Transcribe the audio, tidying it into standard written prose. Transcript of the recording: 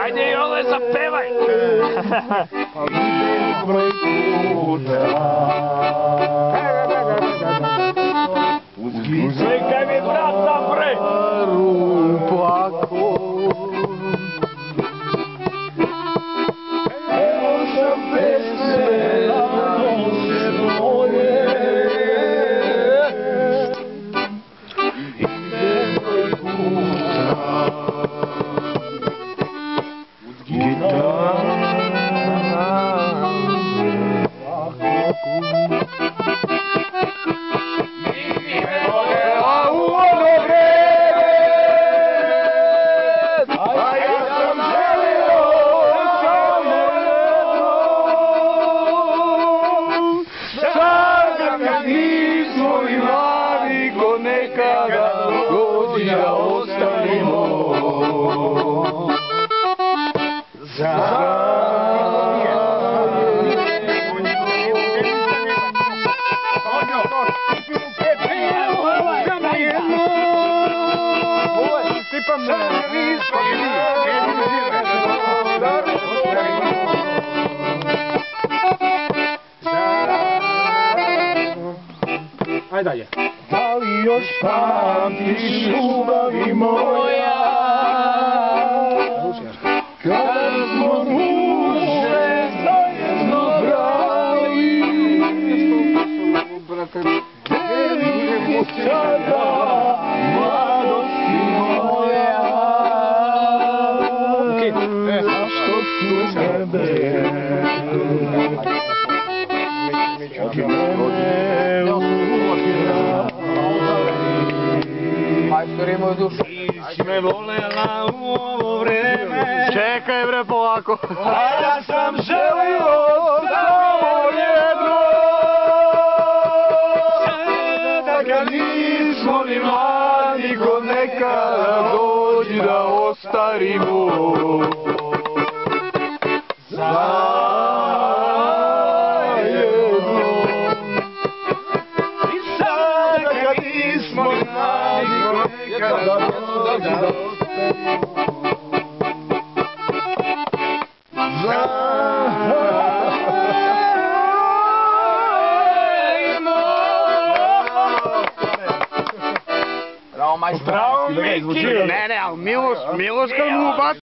Ajde Jole, zapevaj! Slikaj mi brata, bre! Nekada dođi da ostanimo Ajde dalje. Da li još pamtiš ljubavi moja, kada smo duše zajedno brali, veliko sada mladosti moja, zašto su tebe Majstorimo dušu. Ti me volela u ovo vreme. Čekaj bre polako. A ja sam želio samo jedno. Da kad nismo ni mladi ko nekada dođi da ostarimo. Bravo, Miki! Ne, ali Miloš kad mu ubaci